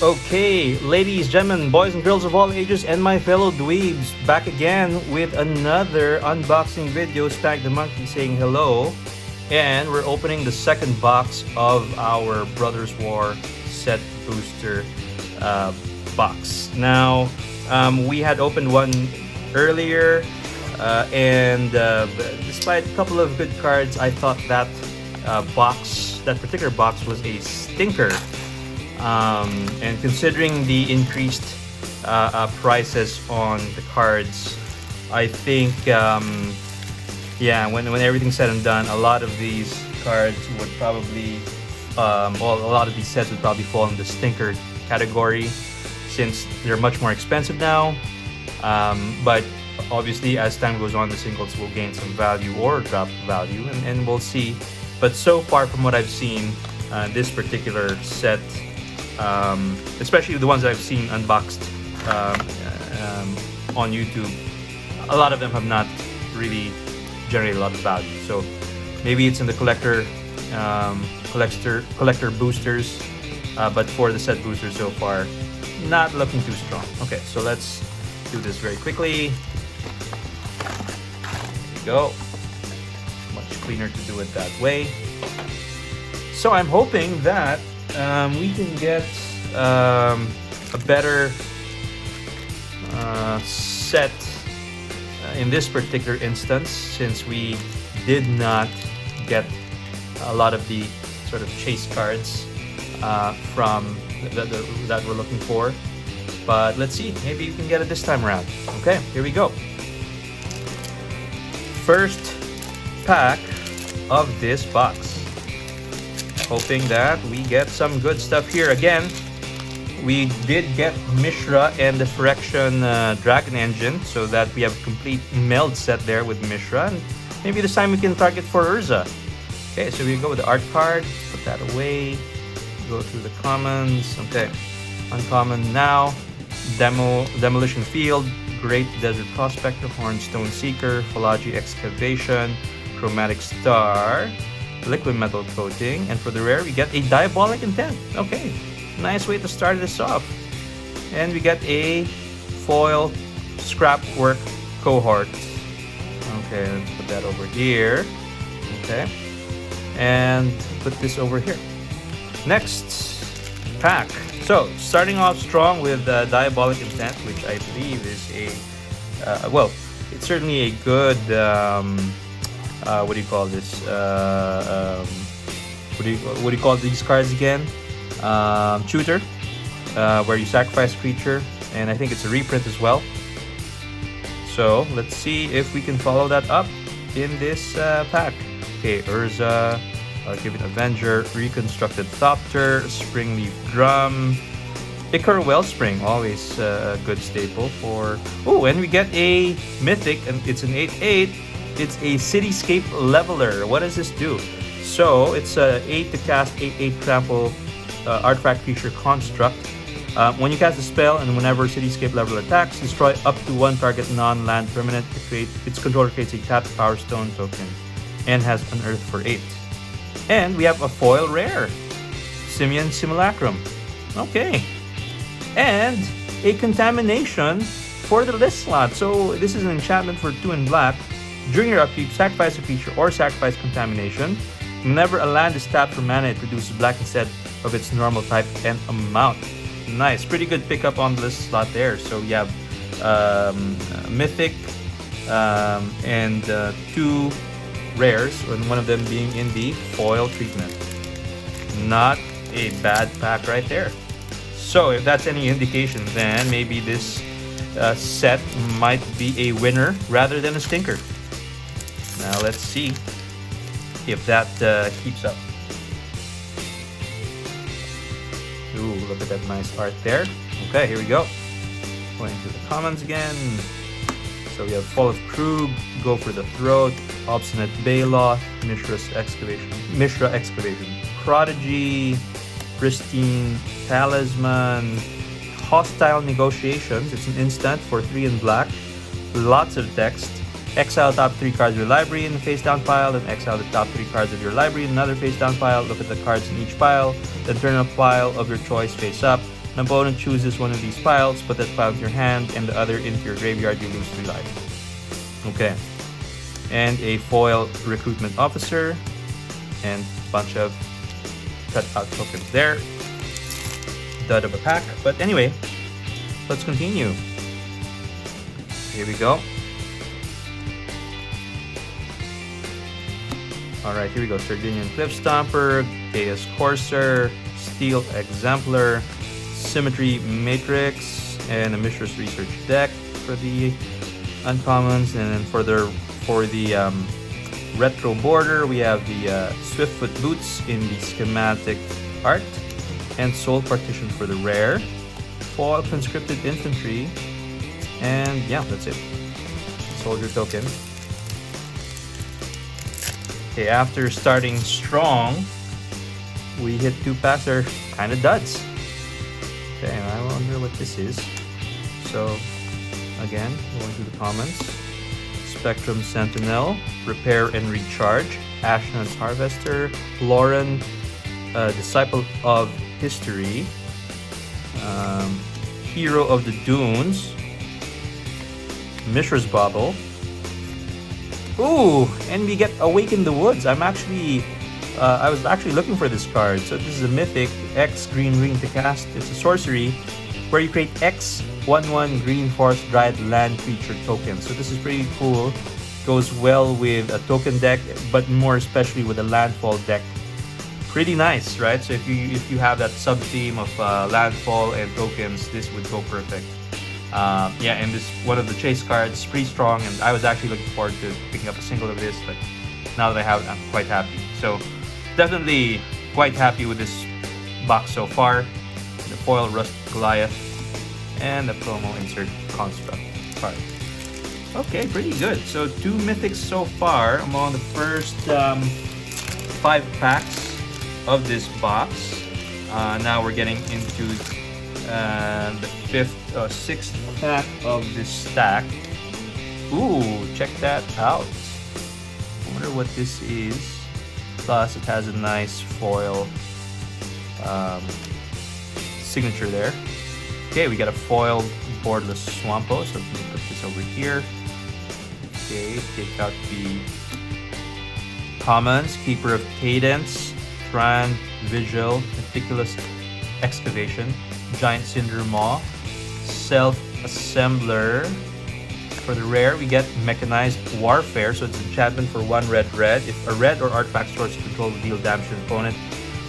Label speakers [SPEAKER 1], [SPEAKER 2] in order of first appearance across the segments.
[SPEAKER 1] Okay, ladies, gentlemen, boys and girls of all ages, and my fellow dweebs, back again with another unboxing video. Stag the Monkey saying hello. And we're opening the second box of our Brothers War set booster box. Now, we had opened one earlier, and despite a couple of good cards, I thought that that particular box was a stinker. And considering the increased prices on the cards, I think, yeah, when everything's said and done, a lot of these cards would probably, well, a lot of these sets would probably fall in the stinker category since they're much more expensive now. But obviously, as time goes on, the singles will gain some value or drop value, and we'll see. But so far, from what I've seen, this particular set, especially the ones I've seen unboxed on YouTube, a lot of them have not really generated a lot of value. So maybe it's in the collector boosters, but for the set boosters so far, not looking too strong. Okay, so let's do this very quickly. There we go. Much cleaner to do it that way. So I'm hoping that we can get a better set in this particular instance, since we did not get a lot of the sort of chase cards from that we're looking for. But let's see, maybe you can get it this time around. Okay, here we go. First pack of this box. Hoping that we get some good stuff here. Again, we did get Mishra and the Phyrexian Dragon Engine, so that we have a complete meld set there with Mishra. And maybe this time we can target for Urza. Okay, so we go with the art card, put that away, go through the commons. Okay, uncommon now, Demolition Field, Great Desert Prospector, Hornstone Seeker, Philology Excavation, Chromatic Star, Liquid Metal Coating, and for the rare we get a Diabolic Intent. Okay, nice way to start this off. And we get a foil Scrapwork Cohort. Okay, let's put that over here. Okay, and put this over here. Next pack. So starting off strong with Diabolic Intent, which I believe is a well, it's certainly a good what do you call this? What do you call these cards again? Tutor, where you sacrifice a creature, and I think it's a reprint as well. So let's see if we can follow that up in this pack. Okay, Urza, Given Avenger, Reconstructed Thopter, Springleaf Drum, Icar Wellspring, always a good staple for. Oh, and we get a Mythic, and it's an 8/8. It's a Cityscape Leveler. What does this do? So it's 8 to cast 8/8 trample artifact creature construct. When you cast a spell and whenever Cityscape Leveler attacks, destroy up to one target non-land permanent to create. Its controller creates a tapped Power Stone token and has Unearth for 8. And we have a foil rare, Simian Simulacrum. Okay, and a Contamination for the list slot. So this is an enchantment for 2 and black. During your upkeep, sacrifice a creature or sacrifice Contamination. Whenever a land is tapped for mana, it produces black instead of its normal type and amount. Nice, pretty good pickup on the list slot there. So you have Mythic and 2 rares, and one of them being in the foil treatment. Not a bad pack right there. So if that's any indication, then maybe this set might be a winner rather than a stinker. Now let's see if that keeps up. Ooh, look at that nice art there. Okay, here we go. Going through the commons again. So we have Fall of Krug, Go for the Throat, Obstinate Baloth, Mishra Excavation, Prodigy, Pristine Talisman, Hostile Negotiations. It's an instant for 3 and black. Lots of text. Exile top 3 cards of your library in the face down pile, then exile the top 3 cards of your library in another face down pile. Look at the cards in each pile, then turn a pile of your choice face up. An opponent chooses one of these piles, put that pile in your hand, and the other into your graveyard, you lose 3 life. Okay. And a foil recruitment officer, and a bunch of cut out tokens there. Dud of a pack. But anyway, let's continue. Here we go. Alright, here we go. Sardinian Cliff Stomper, Chaos Courser, Steel Exemplar, Symmetry Matrix, and a Mishra's Research deck for the uncommons. And then for the retro border, we have the Swiftfoot Boots in the schematic art, and Soul Partition for the rare, foil Conscripted Infantry, and yeah, that's it. Soldier token. Okay, after starting strong, we hit 2 packs that are kind of duds. Okay, and I wonder what this is. So, again, going through the comments. Spectrum Sentinel, Repair and Recharge, Ashnod's Harvester, Lauren, Disciple of History, Hero of the Dunes, Mishra's Bauble. Ooh, and we get Awaken the Woods. I was actually looking for this card. So this is a mythic, X green to cast. It's a sorcery where you create X 1/1 green forest dried land creature token. So this is pretty cool. Goes well with a token deck, but more especially with a landfall deck. Pretty nice, right? So if you have that sub theme of landfall and tokens, this would go perfect. Yeah, and this one of the chase cards, pretty strong, and I was actually looking forward to picking up a single of this, but now that I have it, I'm quite happy. So definitely quite happy with this box so far. The foil Rust Goliath and the promo insert construct card. Okay, pretty good. So 2 mythics so far among the first 5 packs of this box. Now we're getting into the 6th pack of this stack. Ooh, check that out. I wonder what this is. Plus, it has a nice foil signature there. Okay, we got a foil Boardless Swampo, so let me put this over here. Okay, take out the commons, Keeper of Cadence, Trand, Vigil, Meticulous Excavation, Giant Cinder Maw, Self-Assembler. For the rare, we get Mechanized Warfare, so it's an enchantment for 1 red. If a red or artifact source you control will deal damage to an opponent,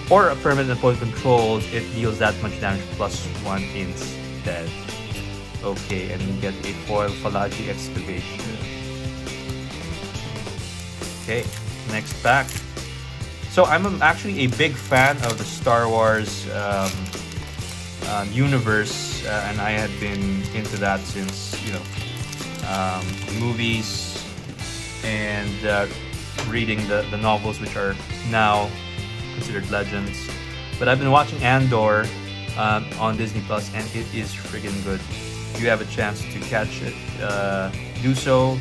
[SPEAKER 1] or a permanent opponent controls, it deals that much damage +1 instead. Okay, and we get a foil Falaji Excavation. Okay, next pack. So I'm actually a big fan of the Star Wars universe, and I had been into that since, movies and reading the novels, which are now considered legends. But I've been watching Andor on Disney Plus, and it is friggin' good. If you have a chance to catch it, do so.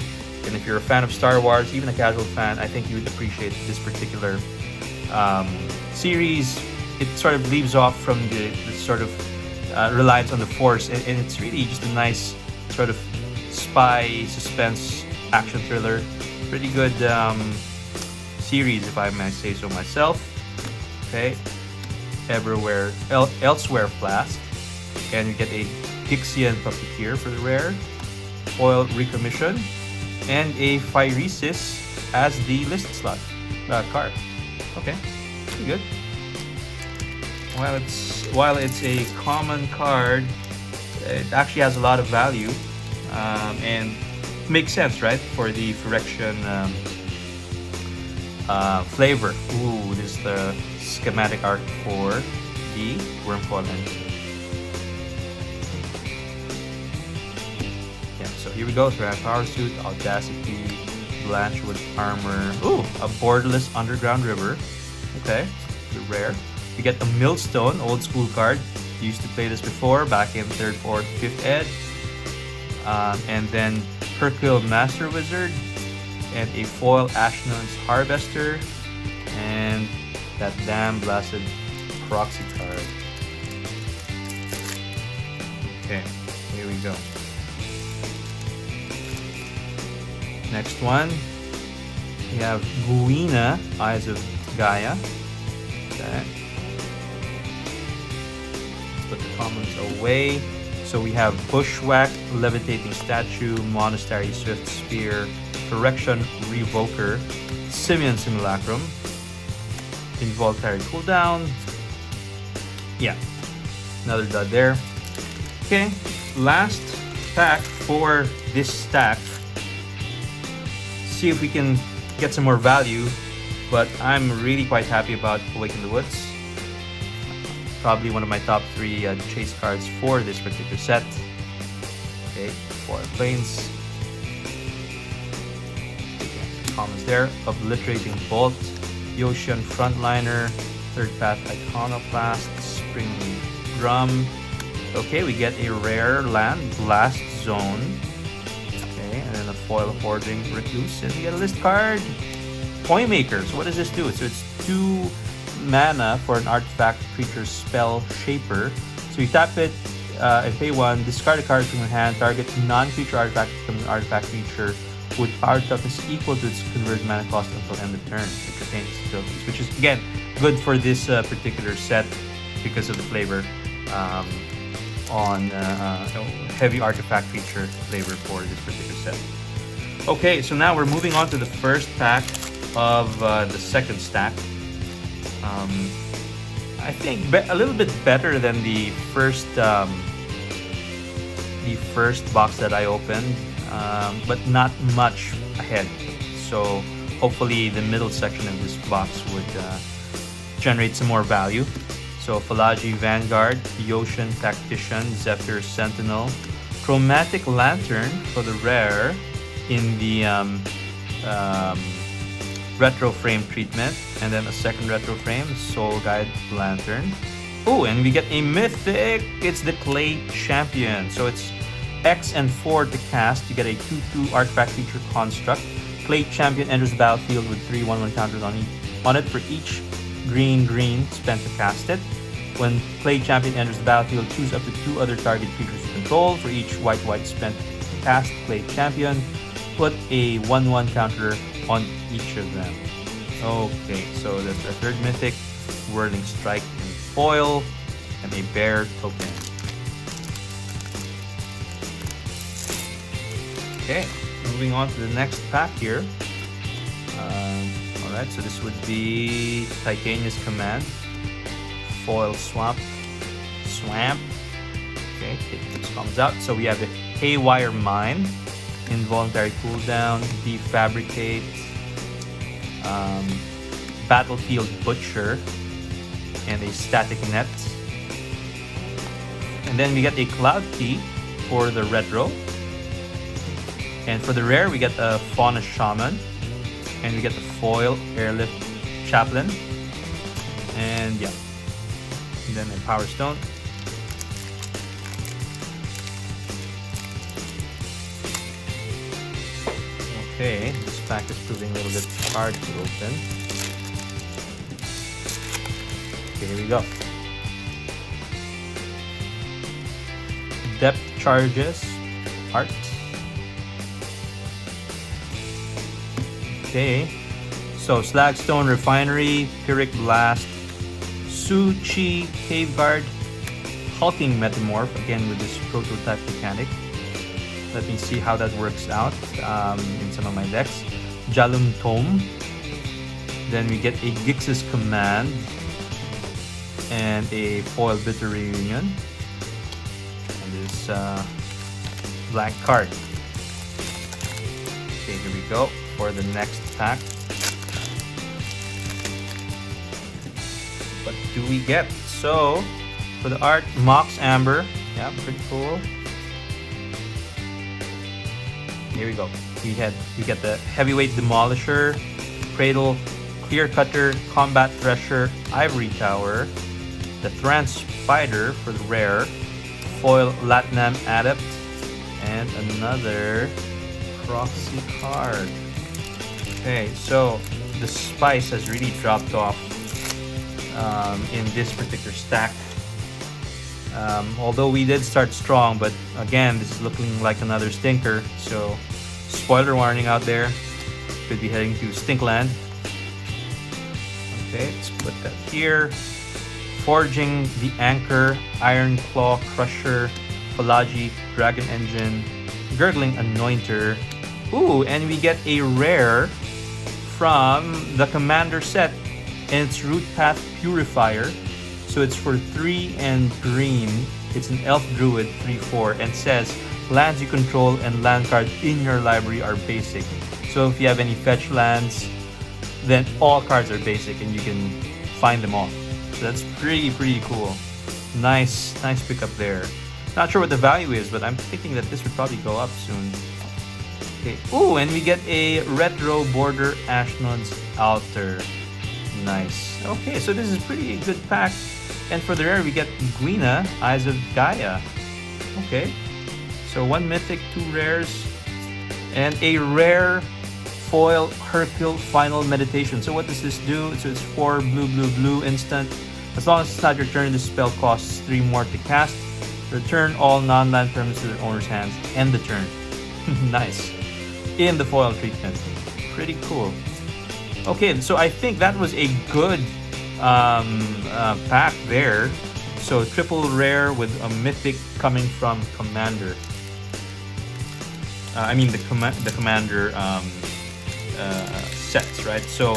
[SPEAKER 1] And if you're a fan of Star Wars, even a casual fan, I think you would appreciate this particular series. It sort of leaves off from the sort of reliance on the Force, and it's really just a nice sort of spy suspense action thriller. Pretty good series, if I may say so myself. Okay, Elsewhere Flask, and you get a Dixian Puppeteer for the rare, foil Recommission, and a Phyresis as the list slot card. Okay, pretty good. While it's a common card, it actually has a lot of value, and makes sense, right, for the Phyrexian flavor. Ooh, this is the schematic art for the Wormcoil engine. Yeah, so here we go. Thran Power Suit, Audacity, Blanchwood Armor. Ooh, a Borderless Underground River. Okay, the rare. You get a Millstone, old school card. Used to play this before, back in 3rd, 4th, 5th ed. And then Hercule Master Wizard, and a foil Ashnod's Harvester, and that damn blasted proxy card. Okay, here we go. Next one, we have Guina, Eyes of Gaia. Okay. Let's put the commons away. So we have Bushwhack, Levitating Statue, Monastery Swift Spear, Correction Revoker, Simian Simulacrum, Involuntary Cooldown. Yeah, another dud there. Okay, last pack for this stack. See if we can get some more value, but I'm really quite happy about Awaken the Woods. Probably one of my top 3 chase cards for this particular set. Okay, 4 planes. Commons there. Obliterating Bolt, Yotian Frontliner, Third Path Iconoclast, Springly Drum. Okay, we get a rare land, Blast Zone. Okay, and then a foil Hoarding Recluse, and we get a list card. Toymaker. So what does this do? So it's 2 mana for an artifact creature spell Shaper. So you tap it and pay 1, discard a card from your hand, target non-creature artifact becomes an artifact creature with power toughness equal to its converted mana cost until end of turn. It contains abilities, which is again good for this particular set because of the flavor on heavy artifact creature flavor for this particular set. Okay, so now we're moving on to the first pack of the second stack. I think a little bit better than the first box that I opened, but not much ahead. So hopefully the middle section of this box would generate some more value. So Phalagi Vanguard, Yotian Tactician, Zephyr Sentinel, Chromatic Lantern for the rare in the retro frame treatment, and then a second retro frame, Soul Guide Lantern. Oh, and we get a mythic. It's the Clay Champion. So it's X and 4 to cast. You get a 2/2 artifact feature construct. Clay Champion enters the battlefield with 3 1/1 counters on it for each green spent to cast it. When Clay Champion enters the battlefield, choose up to 2 other target creatures you control. For each white spent to cast Clay Champion, put a 1/1 counter on each of them. Okay, so that's our third mythic, Whirling Strike in foil, and a bear token. Okay, moving on to the next pack here. Alright, so this would be Titania's Command, foil swamp. Okay, this comes out. So we have the Haywire Mine, Involuntary Cooldown, Defabricate, Battlefield Butcher, and a Static Net. And then we get a Cloud Key for the retro. And for the rare, we get a Fauna Shaman, and we get the foil Airlift Chaplain, and yeah, and then a Power Stone. Okay, this pack is proving a little bit hard to open. Okay, here we go. Depth Charges, Art. Okay, so Slagstone Refinery, Pyrrhic Blast, Su-Chi Cave Guard, Hulking Metamorph, again with this prototype mechanic. Let me see how that works out in some of my decks. Jalum Tome. Then we get a Gix's Command and a foil Bitter Reunion. And this black card. Okay, here we go for the next pack. What do we get? So for the art, Mox Amber. Yeah, pretty cool. Here we go. We get the Heavyweight Demolisher, Cradle, Clear Cutter, Combat Thresher, Ivory Tower, the Thran Spider for the rare, foil Latnam Adept, and another proxy card. Okay, so the spice has really dropped off in this particular stack. Although we did start strong, but again, this is looking like another stinker. So, spoiler warning out there. Could be heading to Stinkland. Okay, let's put that here. Forging the Anchor, Iron Claw Crusher, Philagi, Dragon Engine, Gurgling Anointer. Ooh, and we get a rare from the Commander set, and it's Root Path Purifier. So it's for 3 and green. It's an Elf Druid 3/4 and says lands you control and land cards in your library are basic. So if you have any fetch lands, then all cards are basic and you can find them all. So that's pretty cool. Nice pickup there. Not sure what the value is, but I'm thinking that this would probably go up soon. Okay. Ooh, and we get a Retro Border Ashnod's Altar. Nice. Okay, so this is pretty good pack. And for the rare, we get Gwina, Eyes of Gaia. Okay. So 1 mythic, 2 rares, and a rare foil Hercule Final Meditation. So what does this do? So it's 4 blue instant. As long as it's not your turn, this spell costs 3 more to cast. Return all non-land permanents to their owner's hands. End the turn. Nice. In the foil treatment. Pretty cool. Okay, so I think that was a good pack there. So triple rare with a mythic coming from Commander. I mean the Commander sets, right? So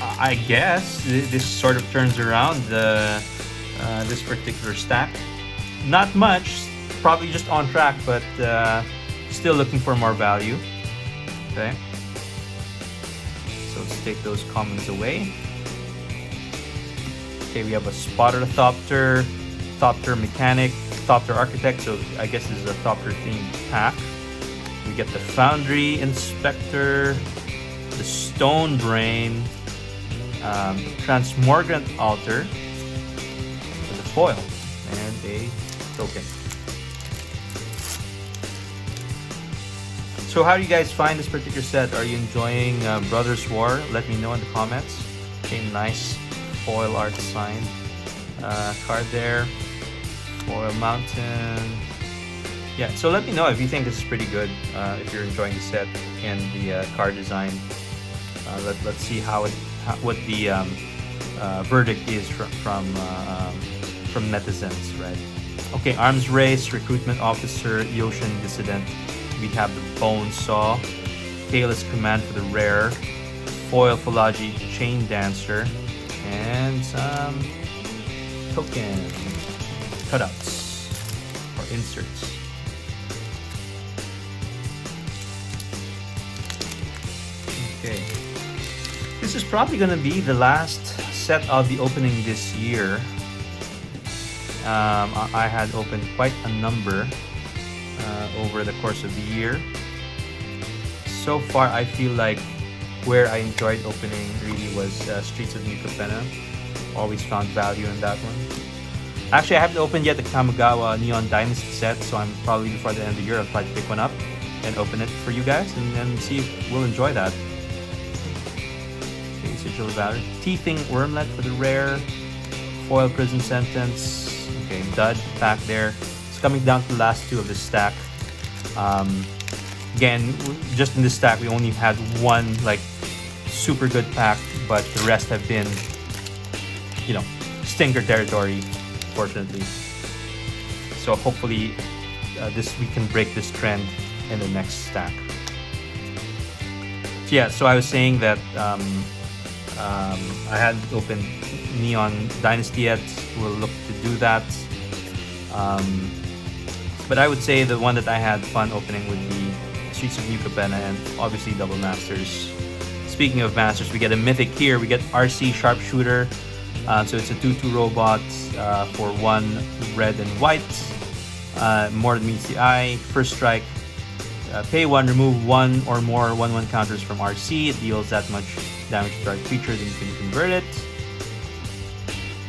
[SPEAKER 1] I guess this sort of turns around this particular stack. Not much, probably just on track, but still looking for more value. Okay. So let's take those commons away. Okay, we have a Spotter Thopter, Thopter Mechanic, Thopter Architect, so I guess this is a Thopter themed pack. We get the Foundry Inspector, the Stone Brain, Transmogrant Altar, with a foil, and a token. So how do you guys find this particular set? Are you enjoying Brothers War? Let me know in the comments. Okay, nice foil art signed card there. Foil Mountain. Yeah, so let me know if you think this is pretty good. If you're enjoying the set and the card design. Let's see what the verdict is from netizens, right? Okay, Arms Race, Recruitment Officer, Yoshin Dissident. We have the Bone Saw, Kalis Command for the rare, Foil Philagi, Chain Dancer, and some token cutouts or inserts. Okay, this is probably going to be the last set I'll be opening this year. I had opened quite a number over the course of the year. So far, I feel like where I enjoyed opening really was Streets of New Capenna. Always found value in that one. Actually, I haven't opened yet the Kamigawa Neon Dynasty set, so I'm probably before the end of the year I'll try to pick one up and open it for you guys and then see if we'll enjoy that. Okay, Sigil of Valor. Teething Wormlet for the rare. Foil Prison Sentence. Okay, dud pack there. It's coming down to the last 2 of this stack. Again, just in this stack, we only had one like super good pack, but the rest have been, you know, stinker territory, fortunately. So hopefully, we can break this trend in the next stack. So yeah, so I was saying that I hadn't opened Neon Dynasty yet. We'll look to do that. But I would say the one that I had fun opening would be Streets of New Capenna and obviously Double Masters. Speaking of Masters, we get a mythic here. We get RC Sharpshooter. So it's a 2/2 robot for 1 red and white. More than meets the eye. First strike. Pay 1, remove 1 or more 1/1 counters from RC. It deals that much damage to our creature, then you can convert it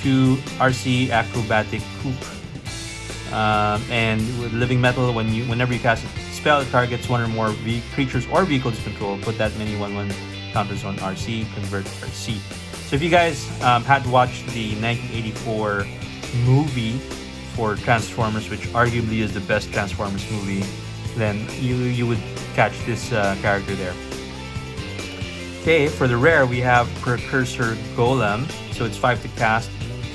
[SPEAKER 1] to RC Acrobatic Coop. And with Living Metal, whenever you cast a spell that targets 1 or more creatures or vehicles you control, put that many 1/1 counters on RC, convert RC. So if you guys had watched the 1984 movie for Transformers, which arguably is the best Transformers movie, then you would catch this character there. Okay, for the rare we have Precursor Golem. So it's 5 to cast,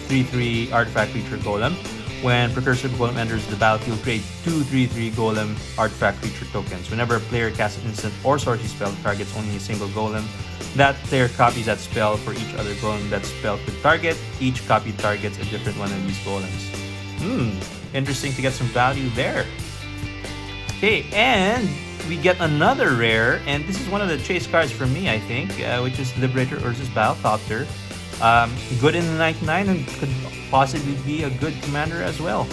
[SPEAKER 1] 3/3 artifact creature golem. When Precursor Golem enters the battlefield, create 2 3/3 golem artifact creature tokens. Whenever a player casts an instant or sorcery spell that targets only a single golem, that player copies that spell for each other golem that spell could target. Each copy targets a different one of these golems. Interesting to get some value there. Okay, and we get another rare, and this is one of the chase cards for me, I think, which is Liberator Urza's Battlecopter. Good in the 99 and could possibly be a good commander as well.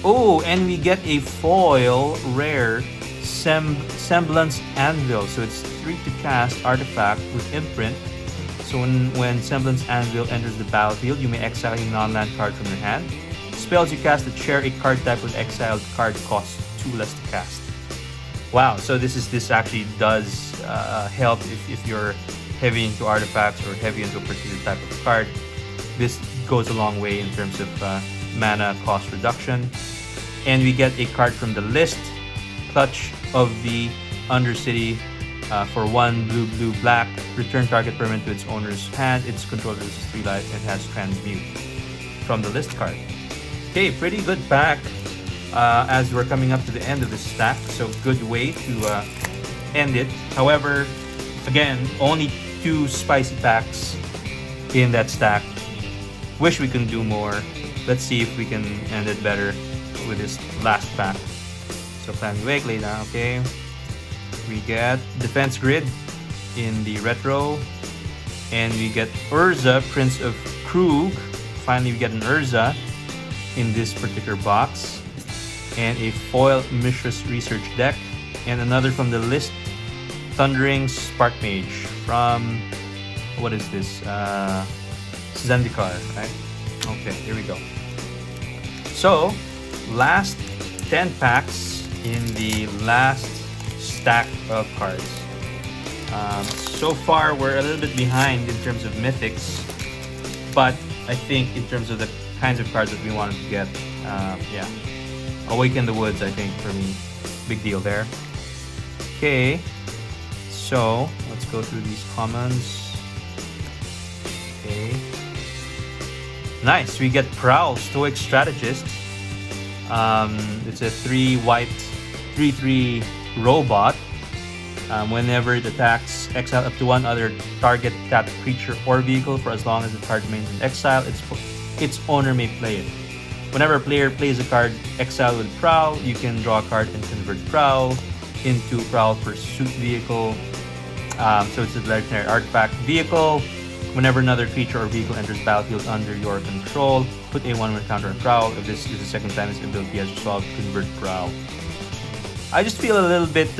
[SPEAKER 1] Oh, and we get a foil rare Semblance Anvil. So it's 3 to cast artifact with imprint. So when Semblance Anvil enters the battlefield, you may exile a non-land card from your hand. Spells you cast that share a card type with exiled card cost 2 less to cast. Wow, so this actually does help if you're heavy into artifacts or heavy into a particular type of card. This goes a long way in terms of mana cost reduction. And we get a card from the list, Clutch of the Undercity, for 1 blue black. Return target permanent to its owner's hand. Its controller is 3 life and has Transmute from the list card. Okay, pretty good pack as we're coming up to the end of this stack. So good way to end it. However, again, only 2 spicy packs in that stack. Wish we can do more. Let's see if we can end it better with this last pack. So Plan Wake, lay down, okay. We get Defense Grid in the retro. And we get Urza, Prince of Krug. Finally, we get an Urza in this particular box. And a foil Mishra's Research deck. And another from the list, Thundering Spark Mage from, what is this? Zendikar, right? Okay, here we go. So, last 10 packs in the last stack of cards. So far, we're a little bit behind in terms of mythics, but I think in terms of the kinds of cards that we wanted to get, yeah. Awaken the Woods, I think, for me, big deal there. Okay, so let's go through these commons. Okay. Nice, we get Prowl, Stoic Strategist. It's a 3 white, 3/3 robot. Whenever it attacks, exile up to 1 other target tapped creature or vehicle for as long as the card remains in exile. Its owner may play it. Whenever a player plays a card exile with Prowl, you can draw a card and convert Prowl into Prowl Pursuit Vehicle. So it's a legendary artifact vehicle. Whenever another creature or vehicle enters battlefield under your control, put a 1/1 counter on Prowl. If this is the second time its ability has resolved, convert Prowl. I just feel a little bit,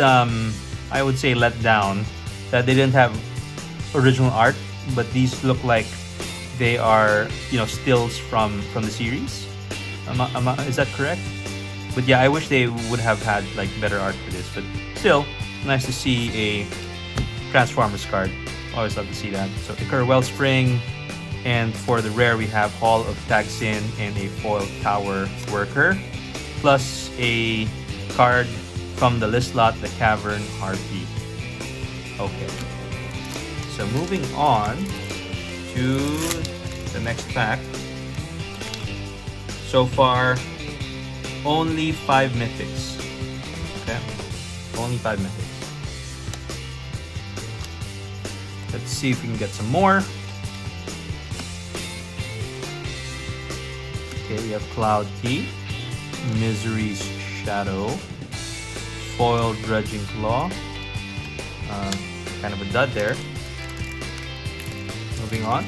[SPEAKER 1] I would say, let down that they didn't have original art, but these look like they are, stills from the series. Is that correct? But yeah, I wish they would have had like better art for this. But still, nice to see a Transformers card. Always love to see that. So Icar Wellspring, and for the rare we have Hall of Tagsin and a foil Tower Worker, plus a card from the list lot, the Cavern Harpy. Okay. So moving on to the next pack. So far, only 5 mythics. Okay, only 5 mythics. Let's see if we can get some more. Okay, we have Cloud Tea, Misery's Shadow, Foil Dredging Claw. Kind of a dud there. Moving on.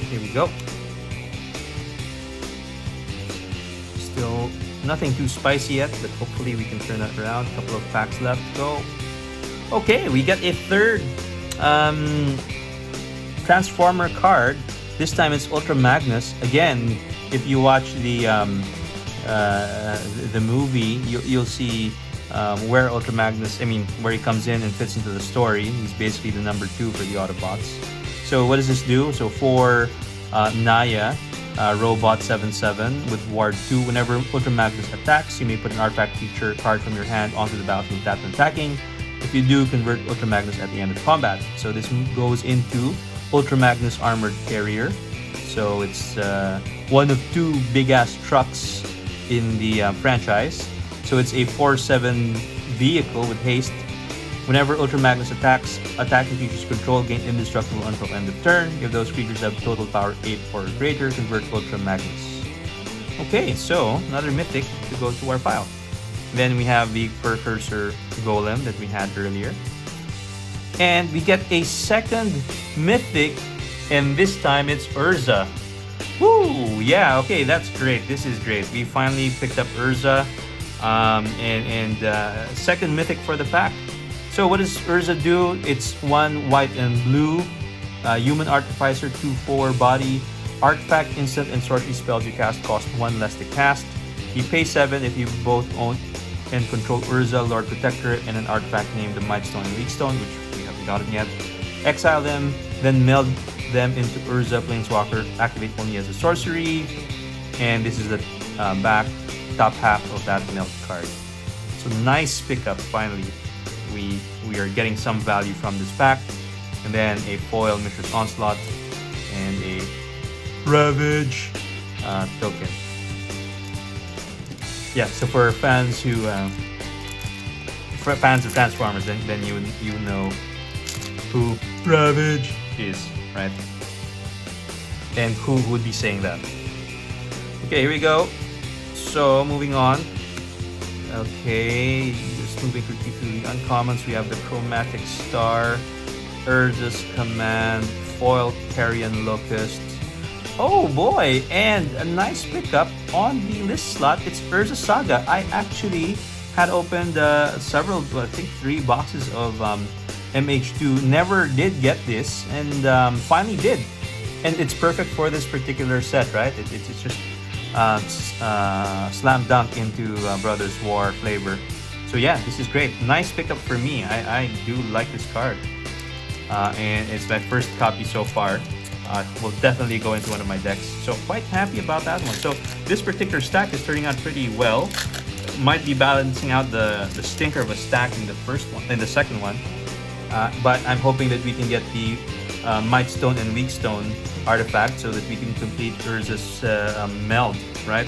[SPEAKER 1] Here we go. Still nothing too spicy yet, but hopefully we can turn that around. A couple of packs left to go. Okay, we got a third Transformer card. This time it's Ultra Magnus. Again, if you watch the movie, you'll see where Ultra Magnus, where he comes in and fits into the story. He's basically the number 2 for the Autobots. So what does this do? So for Naya, Robot 7/7 with Ward 2, whenever Ultra Magnus attacks, you may put an artifact feature card from your hand onto the battlefield without attacking. If you do, convert Ultra Magnus at the end of combat. So this goes into Ultra Magnus Armored Carrier. So it's one of two big-ass trucks in the franchise. So it's a 4/7 vehicle with haste. Whenever Ultra Magnus attacks, attacking creatures control gain indestructible until end of turn. If those creatures have total power 8 or greater, convert Ultra Magnus. Okay, so another mythic to go to our pile. Then we have the Precursor Golem that we had earlier. And we get a second mythic, and this time it's Urza. Woo! Yeah, okay, that's great. This is great. We finally picked up Urza, and second mythic for the pack. So what does Urza do? It's 1 white and blue, human artificer, 2/4 body, artifact, instant, and sorcery spells you cast cost 1 less to cast. You pay 7 if you both own and control Urza, Lord Protector, and an artifact named the Mightstone and Weakstone, which we haven't gotten yet. Exile them, then meld them into Urza Planeswalker. Activate only as a sorcery, and this is the top half of that meld card. So nice pickup finally. We are getting some value from this pack, and then a foil Mishra's Onslaught and a Ravage token. Yeah, so for fans who fans of Transformers, then you know who Ravage is, right? And who would be saying that? Okay, here we go. So moving on. Okay, just moving quickly through the uncommons. We have the Chromatic Star, Urza's Command, Foil Carrion Locust. Oh boy, and a nice pickup on the list slot. It's Urza Saga. I actually had opened several, I think 3 boxes of MH2. Never did get this, and finally did. And it's perfect for this particular set, right? It's just slam dunk into Brothers War flavor. So yeah, this is great. Nice pickup for me. I do like this card. And it's my first copy so far. Will definitely go into one of my decks. So quite happy about that one. So this particular stack is turning out pretty well. Might be balancing out the stinker of a stack in the second one. But I'm hoping that we can get the Mightstone and Weakstone artifact so that we can complete Urza's meld, right?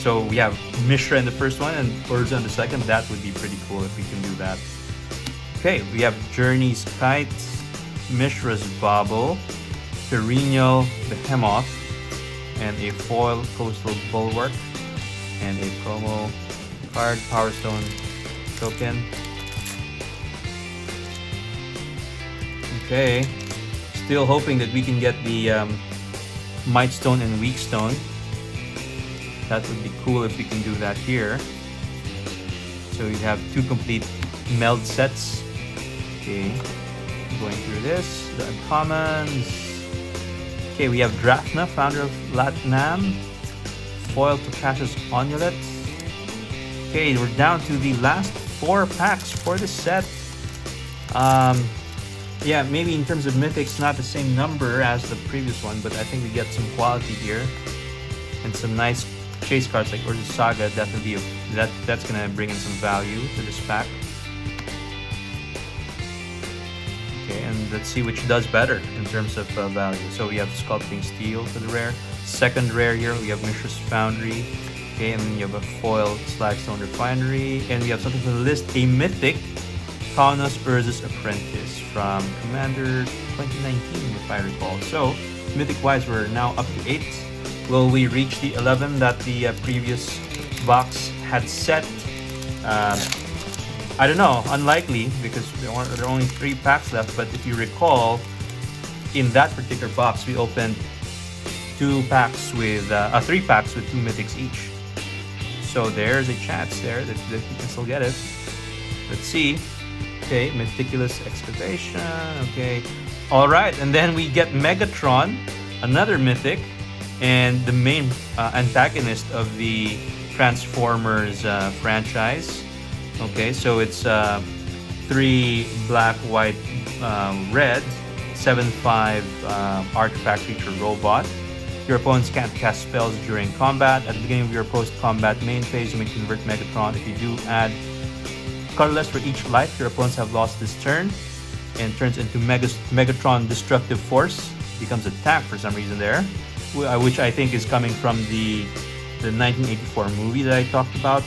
[SPEAKER 1] So we have Mishra in the first one and Urza in the second. That would be pretty cool if we can do that. Okay, we have Journey's Kite, Mishra's Bauble, Perennial Behemoth, and a foil Coastal Bulwark, and a promo card Power Stone token. Okay, still hoping that we can get the Mightstone and Weakstone. That would be cool if we can do that here. So we have 2 complete meld sets. Okay, going through this, the uncommons. Okay, we have Drafna, founder of Latnam, foil to Cassius Onulet. Okay, we're down to the last 4 packs for the set. Yeah, maybe in terms of mythics, not the same number as the previous one, but I think we get some quality here and some nice chase cards like Urza Saga. Definitely, that's gonna bring in some value to this pack. Okay, and let's see which does better in terms of value. So we have Sculpting Steel for the rare. Second rare here, we have Mishra's Foundry. Okay, and then you have a foil Slagstone Refinery. And we have something from the list, a mythic, Kaunos Urza's Apprentice from Commander 2019, if I recall. So, mythic-wise, we're now up to 8. Will we reach the 11 that the previous box had set? I don't know, unlikely, because there are only 3 packs left. But if you recall, in that particular box, we opened 3 packs with 2 mythics each. So there's a chance there that we can still get it. Let's see. Okay, Meticulous Excavation. Okay, all right, and then we get Megatron, another mythic, and the main antagonist of the Transformers franchise. Okay, so it's 3 black, white, red, 7/5 artifact creature robot. Your opponents can't cast spells during combat. At the beginning of your post-combat main phase, you may convert Megatron. If you do, add colorless for each life your opponents have lost this turn, and turns into Megatron Destructive Force. Becomes a tap for some reason there, which I think is coming from the 1984 movie that I talked about.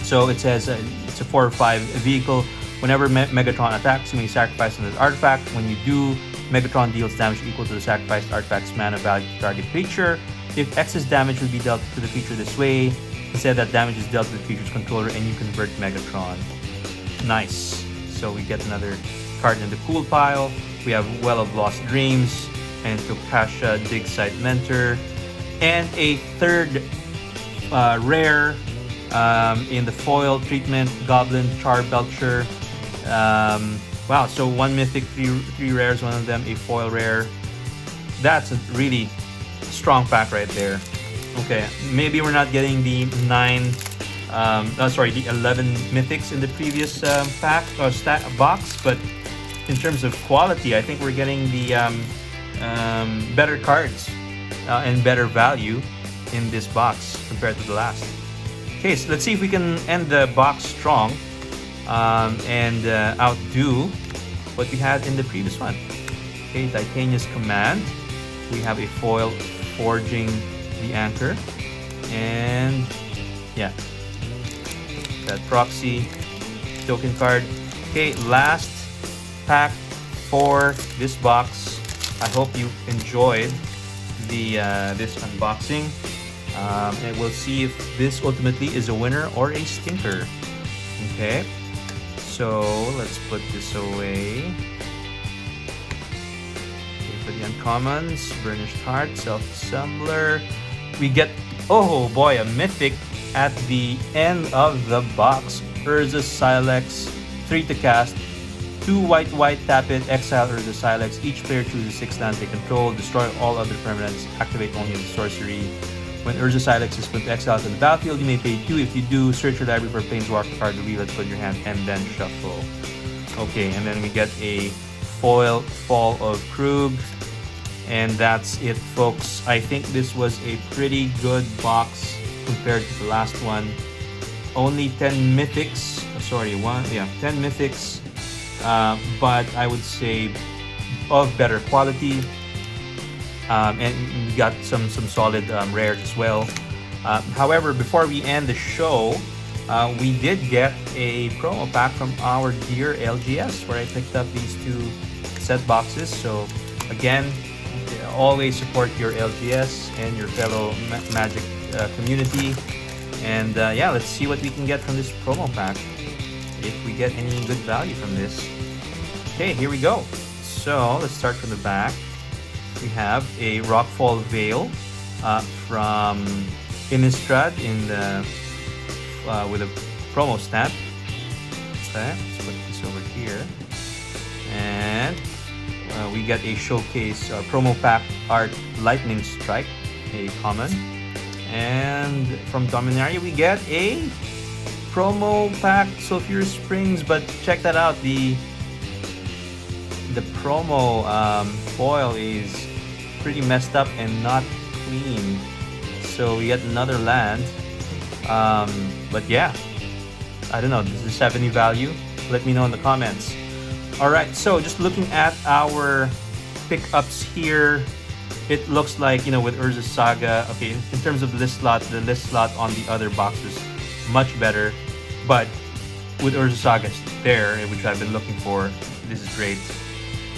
[SPEAKER 1] So it says it's a 4 or 5 vehicle. Whenever Megatron attacks, you may sacrifice another artifact. When you do, Megatron deals damage equal to the sacrificed artifact's mana value to target creature. If excess damage will be dealt to the creature this way, instead that damage is dealt to the creature's controller and you convert Megatron. Nice. So we get another card in the cool pile. We have Well of Lost Dreams and Tokasha Dig Site Mentor, and a third rare in the foil treatment, Goblin Charbelcher. Wow, so 1 mythic, 3 rares, one of them a foil rare. That's a really strong pack right there. Okay, maybe we're not getting the the 11 mythics in the previous pack or box, but in terms of quality, I think we're getting the better cards and better value in this box compared to the last. Okay, so let's see if we can end the box strong and outdo what we had in the previous one. Okay, Titania's Command. We have a foil Forging the Anchor, and yeah, that proxy token card. Okay, last pack for this box. I hope you enjoyed the this unboxing, and we'll see if this ultimately is a winner or a stinker. Okay, so let's put this away. Okay, for the uncommons, Burnished Heart, Self-Assembler. We get, oh boy, a mythic at the end of the box. Urza Silex, 3 to cast. 2 white, tap it, exile Urza Silex. Each player chooses 6 lands they control. Destroy all other permanents. Activate only as a sorcery. When Urza Silex is put to exile to the battlefield, you may pay 2. If you do, search your library for a Planeswalker card, reveal it, put in your hand, and then shuffle. Okay, and then we get a foil Fall of Krug. And that's it, folks. I think this was a pretty good box compared to the last one. Only 10 mythics. 10 mythics. But I would say of better quality, and we got some solid rares as well. However, before we end the show, we did get a promo pack from our dear LGS, where I picked up these 2 set boxes. So again, always support your LGS and your fellow Magic community. And yeah, let's see what we can get from this promo pack, if we get any good value from this. Okay, here we go. So let's start from the back. We have a Rockfall Veil from Innistrad in the with a promo stamp. Okay, let's put this over here, and we get a showcase promo pack art Lightning Strike, a common, and from Dominaria we get a promo pack Sulfurous Springs. But check that out, the promo foil is pretty messed up and not clean, so we get another land. But yeah, I don't know, does this have any value? Let me know in the comments. Alright, so just looking at our pickups here, it looks like, with Urza Saga, okay, in terms of the list slot on the other boxes much better, but with Urza Saga there, which I've been looking for, this is great.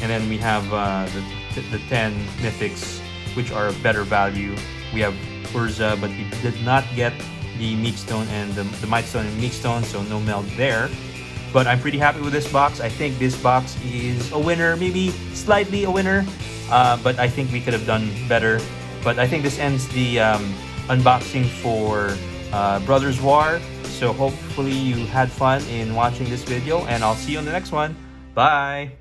[SPEAKER 1] And then we have the 10 mythics, which are of better value. We have Urza, but we did not get the Meekstone and the Mightstone and Meekstone, so no meld there. But I'm pretty happy with this box. I think this box is a winner, maybe slightly a winner, but I think we could have done better. But I think this ends the unboxing for Brothers War. So hopefully you had fun in watching this video, and I'll see you on the next one. Bye!